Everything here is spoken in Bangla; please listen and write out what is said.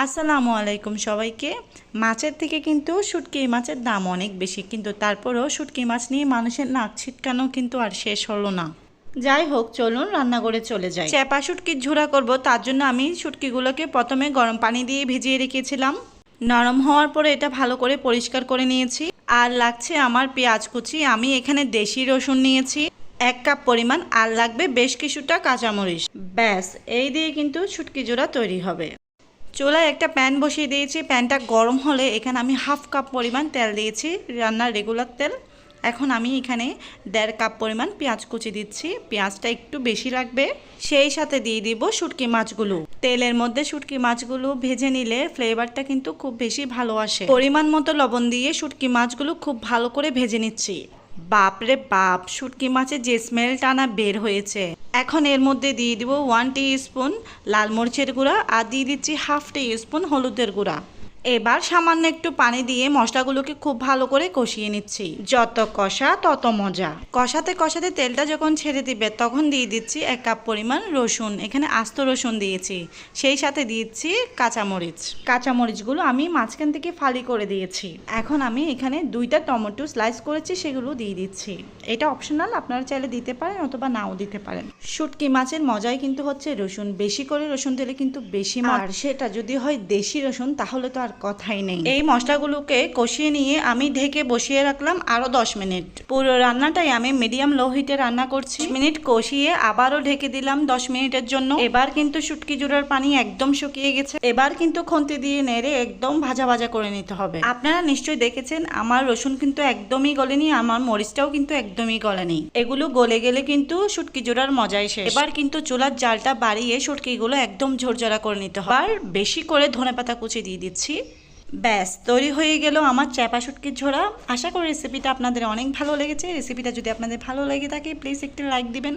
আসসালামু আলাইকুম সবাইকে। মাছের থেকে কিন্তু শুটকি মাছের দাম অনেক বেশি, কিন্তু তারপরেও শুটকি মাছ নিয়ে মানুষের নাক ছিটকানো কিন্তু আর শেষ হলো না। যাই হোক, চলুন রান্নাঘরে চলে যাই। চ্যাপা শুটকির ঝুরা করব, তার জন্য আমি শুটকিগুলোকে প্রথমে গরম পানি দিয়ে ভিজিয়ে রেখেছিলাম। নরম হওয়ার পরে এটা ভালো করে পরিষ্কার করে নিয়েছি। আর লাগছে আমার পেঁয়াজ কুচি। আমি এখানে দেশি রসুন নিয়েছি 1 কাপ পরিমাণ, আর লাগবে বেশ কিছুটা কাঁচামরিচ। ব্যাস, এই দিয়ে কিন্তু শুটকি জোড়া তৈরি হবে। চুলায় একটা প্যান বসিয়ে দিয়েছি। প্যানটা গরম হলে এখানে আমি 1/2 কাপ পরিমাণ তেল দিয়েছি, রান্নার রেগুলার তেল। এখন আমি এখানে 1.5 কাপ পরিমাণ পেঁয়াজ কুচি দিচ্ছি। পেঁয়াজটা একটু বেশি লাগবে। সেই সাথে দিয়ে দিব শুটকি মাছগুলো। তেলের মধ্যে শুটকি মাছগুলো ভেজে নিলে ফ্লেভারটা কিন্তু খুব বেশি ভালো আসে। পরিমাণ মতো লবণ দিয়ে শুটকি মাছগুলো খুব ভালো করে ভেজে নিচ্ছি। বাপরে বাপ, শুটকি মাছের যে স্মেলটা না বের হয়েছে। এখন এর মধ্যে দিয়ে দিব 1 টিস্পুন লাল মরিচের গুঁড়া, আর দিয়ে দিচ্ছি 1/2 টিস্পুন হলুদের গুঁড়া। এবার সামান্য একটু পানি দিয়ে মশলাগুলোকে খুব ভালো করে কষিয়ে নিচ্ছি। যত কষা তত মজা। কষাতে কষাতে তেলটা যখন ছেড়ে দিবে তখন দিয়ে দিচ্ছি 1 কাপ পরিমাণ রসুন। এখানে আস্ত রসুন দিয়েছি। সেই সাথে দিচ্ছি কাঁচামরিচ। কাঁচামরিচগুলো আমি মাঝখান থেকে ফালি করে দিয়েছি। এখন আমি এখানে 2টা টমেটো স্লাইস করেছি, সেগুলো দিয়ে দিচ্ছি। এটা অপশনাল, আপনারা চাইলে দিতে পারেন অথবা নাও দিতে পারেন। শুটকি মাছের মজাই কিন্তু হচ্ছে রসুন। বেশি করে রসুন দিলে কিন্তু বেশি মজা, আর সেটা যদি হয় দেশি রসুন তাহলে তো আর কথাই নেই। এই মশলাগুলোকে কষিয়ে নিয়ে আমি ঢেকে বসিয়ে রাখলাম আরো 10 মিনিট। পুরো রান্নাটাই আমি মিডিয়াম লো হিটে রান্না করছি। মিনিট কষিয়ে আবারও ঢেকে দিলাম 10 মিনিটের জন্য। এবার কিন্তু শুটকি জোড়ার পানি একদম শুকিয়ে গেছে। এবার কিন্তু খুন্তি দিয়ে নেড়ে একদম ভাজা ভাজা করে নিতে হবে। আপনারা নিশ্চয়ই দেখেছেন আমার রসুন কিন্তু একদমই গলেনি, আমার মরিচটাও কিন্তু একদমই গলেনি। এগুলো গলে গেলে কিন্তু শুটকি জোড়ার মজাই শেষ। এবার কিন্তু চুলার জালটা বাড়িয়ে শুটকিগুলো একদম ঝরঝরা করে নিতে হবে। আর বেশি করে ধনেপাতা কুচি দিয়ে দিচ্ছি। ব্যাস, তৈরি হয়ে গেল আমার চ্যাপা শুটকির ঝোড়া। আশা করি রেসিপিটা আপনাদের অনেক ভালো লেগেছে। রেসিপিটা যদি আপনাদের ভালো লেগে থাকে প্লিজ একটি লাইক দিবেন।